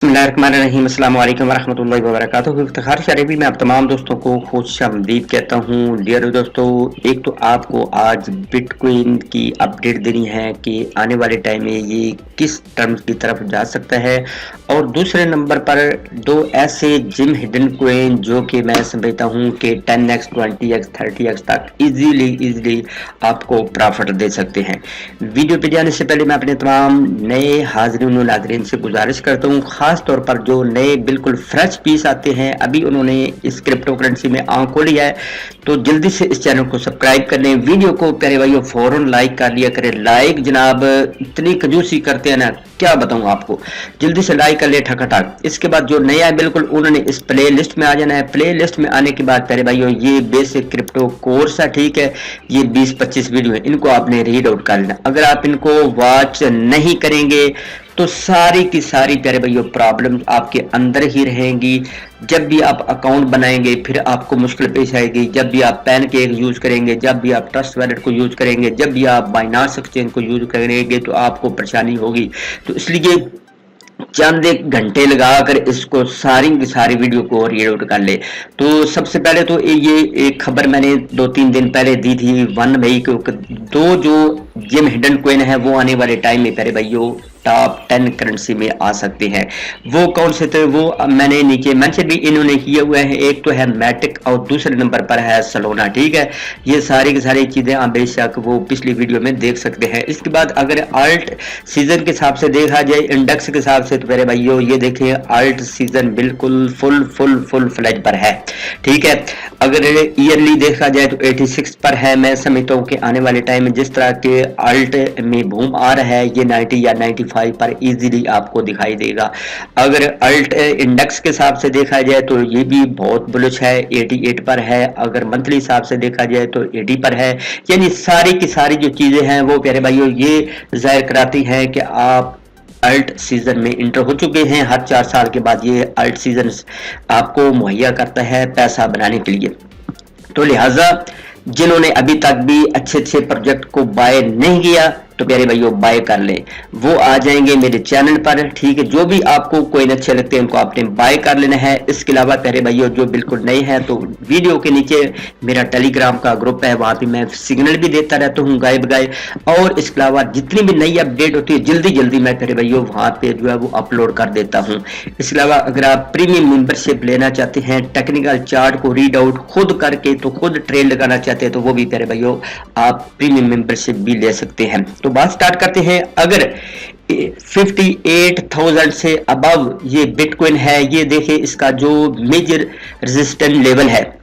बिस्मिल्लाहिर्रहमानिर्रहीम अस्सलाम वालेकुम वरहमतुल्लाहि वबरकातुहू। इफ्तिखार अरबी में आप तमाम दोस्तों को खुशामदीद कहता हूँ। डियर दोस्तों, एक तो आपको आज बिटकॉइन की अपडेट देनी है कि आने वाले टाइम में ये किस टर्म्स की तरफ जा सकता है, और दूसरे नंबर पर दो ऐसे जिम हिडन कॉइन जो कि मैं समझता हूँ कि 10x 20x 30x तक इजीली आपको प्रॉफिट दे सकते हैं। वीडियो पे जाने से पहले मैं अपने तमाम नए हाज़रीन और नाज़रीन से गुजारिश करता हूँ, खास तौर पर जो नए बिल्कुल फ्रेश पीस आते हैं, अभी उन्होंने इस क्रिप्टो करेंसी में आंख खोली है, तो जल्दी से इस चैनल को सब्सक्राइब कर लें। वीडियो को प्यारे भाइयों फौरन लाइक कर लिया करें। लाइक जनाब इतनी कंजूसी करते हैं ना, क्या बताऊं आपको, जल्दी से लाइक कर ले ठक। इसके बाद जो नया है बिल्कुल उन्होंने इस प्ले लिस्ट में आ जाना है। प्ले लिस्ट में आने के बाद प्यारे भाइयों ये बेसिक क्रिप्टो कोर्स है, ठीक है, ये 20-25 वीडियो है, इनको आपने रीड आउट कर लेना। अगर आप इनको वॉच नहीं करेंगे तो सारी की सारी प्यारे भाइयों प्रॉब्लम आपके अंदर ही रहेंगी। जब भी आप अकाउंट बनाएंगे फिर आपको मुश्किल पेश आएगी, जब भी आप पैनकेक यूज करेंगे, जब भी आप ट्रस्ट वैलेट को यूज करेंगे, जब भी आप बाइनांस एक्सचेंज को यूज करेंगे तो आपको परेशानी होगी। तो इसलिए चंद एक घंटे लगाकर इसको सारी की सारी वीडियो को रीड आउट कर ले। तो सबसे पहले तो ये एक खबर मैंने 2-3 दिन पहले दी थी 1 मई को, दो जो जिम हिडन कॉइन है वो आने वाले टाइम में प्यारे भाइयों टॉप 10 करेंसी में आ सकते हैं। वो कौन से थे वो मैंने नीचे मेंशन भी इन्होंने किए हुए हैं। एक तो है मैटिक और दूसरे नंबर पर है सलोना, ठीक है। ये सारी की सारी चीजें आप बेशक वो पिछली वीडियो में देख सकते हैं। इसके बाद अगर अल्ट सीजन के हिसाब से देखा जाए, इंडेक्स के हिसाब से, तो मेरे भाइयों ये देखिए अल्ट सीजन बिल्कुल फुल फ्लैज पर है, ठीक है। अगर ईयरली देखा जाए तो 86 पर है। मैं समझता हूँ कि आने वाले टाइम में जिस तरह के अल्ट में बूम आ रहा है, ये 90 या 95 पर इजीली आपको दिखाई देगा। अगर अल्ट इंडेक्स के हिसाब से देखा जाए तो ये भी बहुत बुलिश है, 88 पर है। अगर मंथली हिसाब से देखा जाए तो 80 पर है। यानी सारी की सारी जो चीजें हैं वो प्यारे भाइयों ये जाहिर कराती हैं कि आप अल्ट सीजन में इंटर हो चुके हैं। हर 4 साल के बाद ये अल्ट सीजन आपको मुहैया करता है पैसा बनाने के लिए। तो लिहाजा जिन्होंने अभी तक भी अच्छे प्रोजेक्ट को बाय नहीं किया तो प्यारे भाइयों बाय कर लें, वो आ जाएंगे मेरे चैनल पर, ठीक है। जो भी आपको कोइन अच्छे लगते हैं उनको आपने बाय कर लेना है। इसके अलावा प्यारे भाइयों जो बिल्कुल नए हैं तो वीडियो के नीचे मेरा टेलीग्राम का ग्रुप है, वहां पे मैं सिग्नल भी देता रहता हूँ गायब गाय। और इसके अलावा जितनी भी नई अपडेट होती है जल्दी मैं प्यारे भाइयों वहां पे जो है वो अपलोड कर देता हूँ। इसके अलावा अगर आप प्रीमियम मेंबरशिप लेना चाहते हैं, टेक्निकल चार्ट को रीड आउट खुद करके तो खुद ट्रेड लगाना चाहते हैं, तो वो भी प्यारे भाइयों आप प्रीमियम मेंबरशिप भी ले सकते हैं। तो बात स्टार्ट करते हैं। अगर 58,000 से अबव ये बिटकॉइन है, ये देखें इसका जो मेजर रेजिस्टेंस लेवल है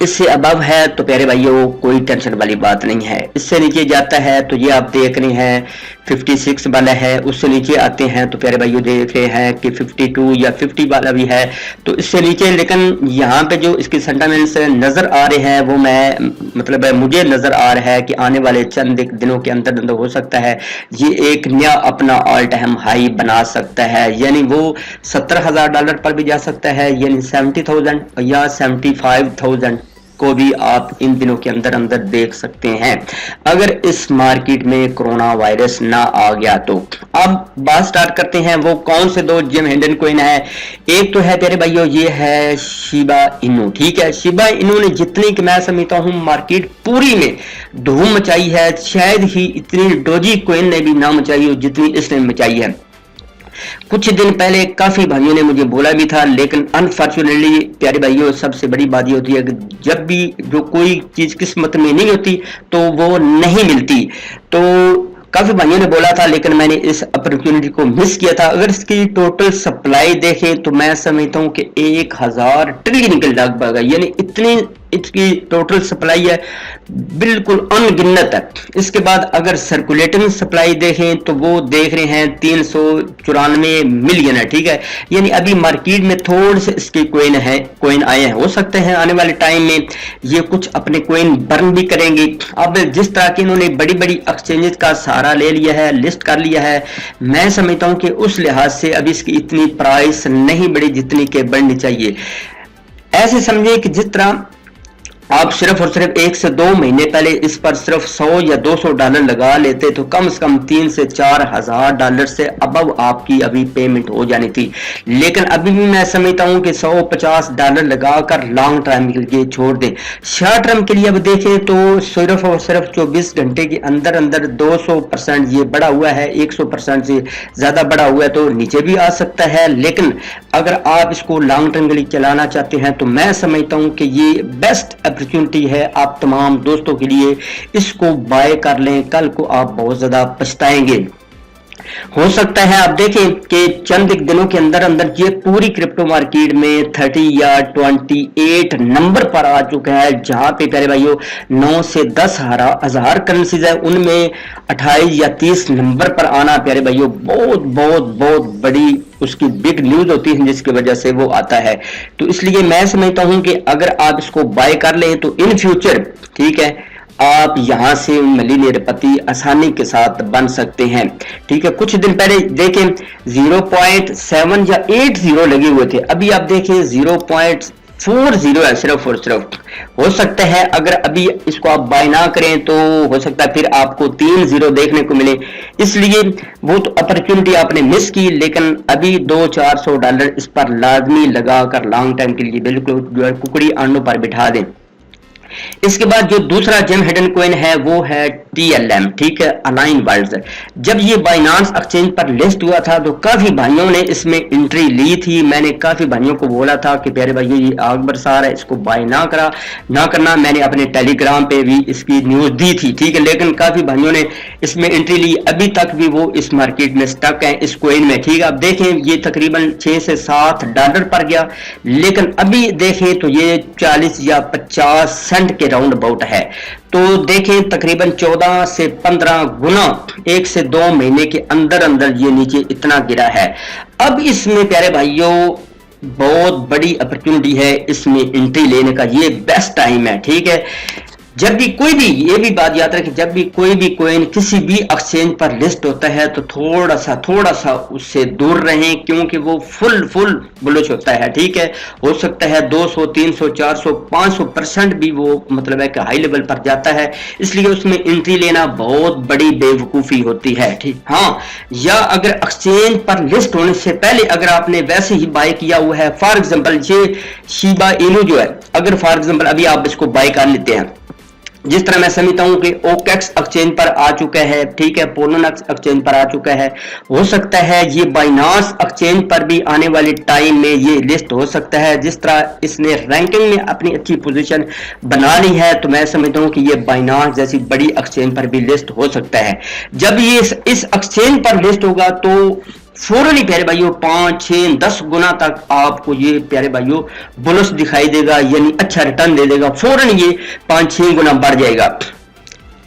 इससे अबव है तो प्यारे भाइयों कोई टेंशन वाली बात नहीं है। इससे नीचे जाता है तो ये आप देख रहे हैं 56 वाला है, उससे नीचे आते हैं तो प्यारे भाइयों देख रहे हैं कि 52 या 50 वाला भी है, तो इससे नीचे। लेकिन यहाँ पे जो इसके सेंटिमेंट्स नजर आ रहे हैं वो मतलब मुझे नजर आ रहा है कि आने वाले चंद दिनों के अंदर हो सकता है ये एक नया अपना ऑल टाइम हाई बना सकता है। यानी वो $70,000 पर भी जा सकता है, यानी 70,000 या 75,000 को भी आप इन दिनों के अंदर देख सकते हैं अगर इस मार्केट में कोरोना वायरस ना आ गया तो। अब बात स्टार्ट करते हैं वो कौन से दो जिम हिडन कॉइन है। एक तो है प्यारे भाइयों ये है शिबा इनू, ठीक है। शिबा इनू ने जितनी कि मैं समझता हूं मार्केट पूरी में धूम मचाई है, शायद ही इतनी डोजी कॉइन ने भी ना मचाई हो जितनी इसने मचाई है। कुछ दिन पहले काफी भाइयों ने मुझे बोला भी था, लेकिन अनफॉर्चुनेटली प्यारे भाइयों सबसे बड़ी बात ये होती है कि जब भी जो कोई चीज किस्मत में नहीं होती तो वो नहीं मिलती। तो काफी भाइयों ने बोला था लेकिन मैंने इस अपॉर्चुनिटी को मिस किया था। अगर इसकी टोटल सप्लाई देखें तो मैं समझता हूं कि 1000 ट्रिलियन के लगभग है, यानी इतनी इसकी टोटल सप्लाई है, बिल्कुल अनगिनत है। इसके बाद अगर सर्कुलेटिंग सप्लाई देखें तो वो देख रहे हैं 394 मिलियन है, ठीक है। यानी अभी मार्केट में थोड़े से इसके कोइन आए हैं, हो सकते हैं आने वाले टाइम में ये कुछ अपने कोइन बर्न भी करेंगे। अब जिस तरह की इन्होंने बड़ी बड़ी एक्सचेंजेस का सहारा ले लिया है, लिस्ट कर लिया है, मैं समझता हूं कि उस लिहाज से अभी इसकी इतनी प्राइस नहीं बढ़ी जितनी के बढ़नी चाहिए। ऐसे समझे कि जिस तरह आप सिर्फ और सिर्फ 1 से 2 महीने पहले इस पर सिर्फ 100 या 200 डॉलर लगा लेते तो कम से कम 3 से 4 हजार डॉलर से अबव आपकी अभी पेमेंट हो जानी थी। लेकिन अभी भी मैं समझता हूं कि 150 डॉलर लगाकर लॉन्ग टर्म के लिए छोड़ दें। शॉर्ट टर्म के लिए अब देखें तो सिर्फ और सिर्फ 24 घंटे के अंदर अंदर 200% ये बढ़ा हुआ है, 100% से ज्यादा बढ़ा हुआ है, तो नीचे भी आ सकता है। लेकिन अगर आप इसको लॉन्ग टर्म के लिए चलाना चाहते हैं तो मैं समझता हूं कि ये बेस्ट अपॉर्चुनिटी है आप तमाम दोस्तों के लिए। इसको बाय कर लें, कल को आप बहुत ज्यादा पछताएंगे। हो सकता है आप देखें कि चंद एक दिनों के अंदर अंदर ये पूरी क्रिप्टो मार्केट में 30 या 28 नंबर पर आ चुका है, जहां पे प्यारे भाइयों 9 से 10 हजार करेंसीज है, उनमें 28 या 30 नंबर पर आना प्यारे भाइयों बहुत बहुत बहुत बड़ी उसकी बिग न्यूज होती है, जिसकी वजह से वो आता है। तो इसलिए मैं समझता हूं कि अगर आप इसको बाय कर लें तो इन फ्यूचर ठीक है आप यहां से मिलियनेरपति आसानी के साथ बन सकते हैं। ठीक है, कुछ दिन पहले देखें 0.7 या 80 लगे हुए थे, अभी आप देखें 0.40 है सिर्फ और सिर्फ। हो सकता है अगर अभी इसको आप बाय ना करें तो हो सकता है फिर आपको 3 0 देखने को मिले, इसलिए वो तो अपॉर्चुनिटी आपने मिस की। लेकिन अभी 200-400 डॉलर इस पर लाजमी लगाकर लॉन्ग टाइम के लिए बिल्कुल जो है कुकड़ी अंडों पर बिठा दें। इसके बाद जो दूसरा जेम हिडन कॉइन है वो है TLM, ठीक है, अलाइन वर्ल्ड्स। जब ये बाइनांस एक्सचेंज पर लिस्ट हुआ था तो काफी भाइयों ने इसमें एंट्री ली थी। मैंने काफी भाइयों को बोला था कि प्यारे भाइयों ये आग बरसार है, इसको बाय ना करना। मैंने अपने टेलीग्राम पे भी इसकी न्यूज दी थी, ठीक है, लेकिन काफी भाइयों ने इसमें एंट्री ली, अभी तक भी वो इस मार्केट में स्टक है इस कॉइन में। ठीक है, आप देखें ये तकरीबन 6 से 7 डॉलर पर गया, लेकिन अभी देखें तो ये 40 या 50 सेंट के राउंड अबाउट है। तो देखें तकरीबन 14 से 15 गुना 1 से 2 महीने के अंदर अंदर ये नीचे इतना गिरा है। अब इसमें प्यारे भाइयों बहुत बड़ी अपॉर्चुनिटी है इसमें एंट्री लेने का, ये बेस्ट टाइम है। ठीक है, जब भी कोई भी, ये भी बात याद रखें, जब भी कोई भी कॉइन किसी भी एक्सचेंज पर लिस्ट होता है तो थोड़ा सा उससे दूर रहें, क्योंकि वो फुल बुलिश होता है। ठीक है, हो सकता है 200, 300, 400, 500% भी वो मतलब है कि हाई लेवल पर जाता है, इसलिए उसमें एंट्री लेना बहुत बड़ी बेवकूफी होती है। ठीक, हाँ, या अगर एक्सचेंज पर लिस्ट होने से पहले अगर आपने वैसे ही बाय किया हुआ है, फॉर एग्जाम्पल ये शिबा इनू जो है, अगर फॉर एग्जाम्पल अभी आप इसको बाय कर लेते हैं, जिस तरह मैं समझता हूं कि OKEX एक्सचेंज पर आ चुका है, ठीक है, पोलोनेक्स एक्सचेंज पर आ चुका है, हो सकता है ये बाइनांस एक्सचेंज पर भी आने वाले टाइम में ये लिस्ट हो सकता है। जिस तरह इसने रैंकिंग में अपनी अच्छी पोजीशन बना ली है, तो मैं समझता हूं कि ये बाइनांस जैसी बड़ी एक्सचेंज पर भी लिस्ट हो सकता है। जब ये इस एक्सचेंज पर लिस्ट होगा तो फौरन ही प्यारे भाइयों 5, 6, 10 गुना तक आपको ये प्यारे भाइयों बोनस दिखाई देगा, यानी अच्छा रिटर्न दे देगा, फौरन ये 5-6 गुना बढ़ जाएगा।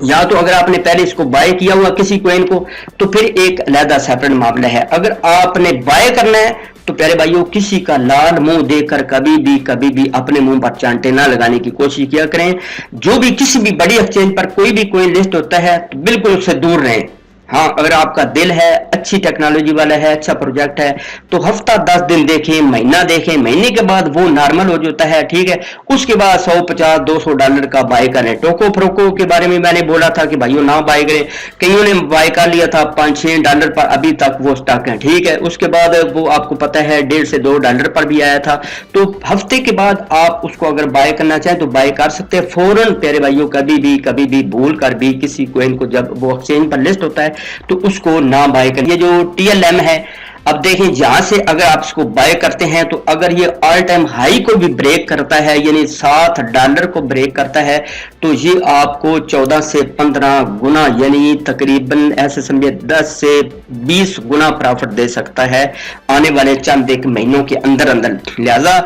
या तो अगर आपने पहले इसको बाय किया हुआ किसी कॉइन को तो फिर एक अलग सेपरेट मामला है। अगर आपने बाय करना है तो प्यारे भाइयों किसी का लाल मुंह देखकर कभी भी अपने मुंह पर चांटे ना लगाने की कोशिश किया करें। जो भी किसी भी बड़ी एक्सचेंज पर कोई भी कॉइन लिस्ट होता है तो बिल्कुल उससे दूर रहें। हाँ, अगर आपका दिल है, अच्छी टेक्नोलॉजी वाला है, अच्छा प्रोजेक्ट है, तो हफ्ता 10 दिन देखें, महीना देखें, महीने के बाद वो नॉर्मल हो जाता है। ठीक है, उसके बाद 150, 200 डॉलर का बाय करें। टोको फ्रोको के बारे में मैंने बोला था कि भाइयों ना बाय करें, कईयों ने बाय कर लिया था 5-6 डॉलर पर, अभी तक वो स्टॉक है। ठीक है, उसके बाद वो आपको पता है 1.5 से 2 डॉलर पर भी आया था। तो हफ्ते के बाद आप उसको अगर बाय करना चाहें तो बाय कर सकते हैं फौरन। प्यारे भाइयों कभी भी भूल कर भी किसी कॉइन को जब वो एक्सचेंज पर लिस्ट होता है तो उसको ना बाय करें। ये जो TLM है, अब देखें जहां से अगर आप इसको बाय करते हैं तो अगर ये ऑल टाइम हाई को भी ब्रेक करता है, यानी 7 डॉलर को ब्रेक करता है, तो ये आपको 14 से 15 गुना यानी तकरीबन ऐसे समझे 10 से 20 गुना प्रॉफिट दे सकता है आने वाले चंद एक महीनों के अंदर अंदर। लिहाजा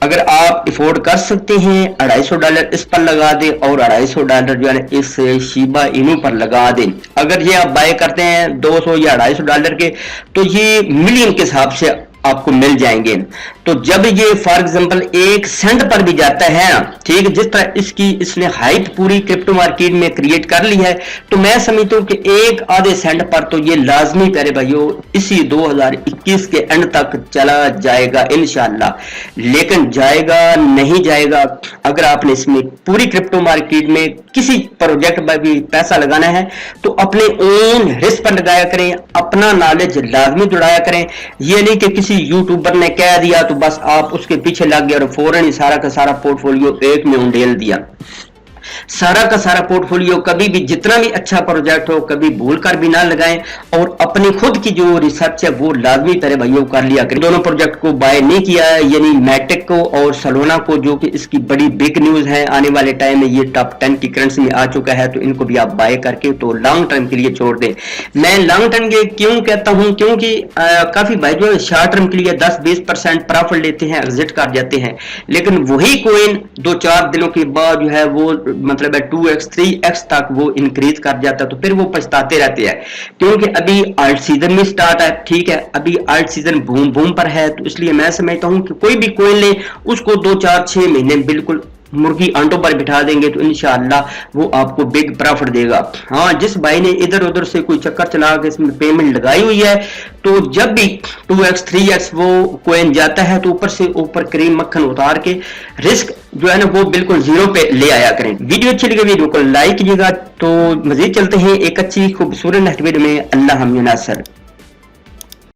अगर आप अफोर्ड कर सकते हैं 250 डॉलर इस पर लगा दें और 250 डॉलर जो है इस शिबा इनू पर लगा दें। अगर ये आप बाय करते हैं 200 या 250 डॉलर के तो ये मिलियन के हिसाब से आपको मिल जाएंगे। तो जब ये फॉर एग्जांपल 1 सेंट पर भी जाता है ना, ठीक, जिस तरह इसने हाइप पूरी क्रिप्टो मार्केट में क्रिएट कर ली है, तो मैं समझता हूँ कि 1 आधे सेंट पर तो ये लाजमी प्यारे भाइयों इसी 2021 के एंड तक चला जाएगा इंशाल्लाह। लेकिन जाएगा नहीं जाएगा, अगर आपने इसमें पूरी क्रिप्टो मार्केट में किसी प्रोजेक्ट पर भी पैसा लगाना है तो अपने ओन रिस्क पर लगाया करें, अपना नॉलेज लाजमी जुड़ाया करें। ये नहीं कि किसी यूट्यूबर ने कह दिया तो बस आप उसके पीछे लग गए और फौरन ही सारा का सारा पोर्टफोलियो एक में उंडेल दिया। सारा का सारा पोर्टफोलियो कभी भी, जितना भी अच्छा प्रोजेक्ट हो, कभी भूल कर भी ना लगाएं और अपनी खुद की जो रिसर्च है वो लाजमी तरह भाइयों कर लिया करें। दोनों प्रोजेक्ट को बाय नहीं किया है, यानी मैटिक को और सलोना को, जो कि इसकी बड़ी बिग न्यूज है, आने वाले टाइम में ये टॉप 10 की करेंसी में आ चुका है, तो इनको भी आप बाय करके तो लॉन्ग टर्म के लिए छोड़ दें। मैं लॉन्ग टर्म के क्यों कहता हूं, क्योंकि काफी भाई जो शॉर्ट टर्म के लिए 10-20% प्रॉफिट लेते हैं, एग्जिट कर जाते हैं, लेकिन वही कोइन 2-4 दिनों के बाद जो है वो मतलब है 2x 3x तक वो इंक्रीज कर जाता है, तो फिर वो पछताते रहते हैं। क्योंकि अभी आल्ट सीजन में स्टार्ट है, ठीक है, अभी आल्ट सीजन बूम बूम पर है, तो इसलिए मैं समझता हूं कि कोई भी कोइन ले उसको 2-4-6 महीने बिल्कुल मुर्गी आंटों पर बिठा देंगे तो इंशाअल्लाह वो आपको बिग प्रॉफिट देगा। हाँ, जिस भाई ने इधर उधर से कोई चक्कर चला के इसमें पेमेंट लगाई हुई है, तो जब भी 2x 3x वो कोइन जाता है तो ऊपर से ऊपर क्रीम मक्खन उतार के रिस्क जो है ना वो बिल्कुल जीरो पे ले आया करें। वीडियो अच्छी लगी वीडियो को लाइक कीजिएगा। तो मजीद चलते हैं एक अच्छी खूबसूरत वीडियो में। अल्लाह हम नासर।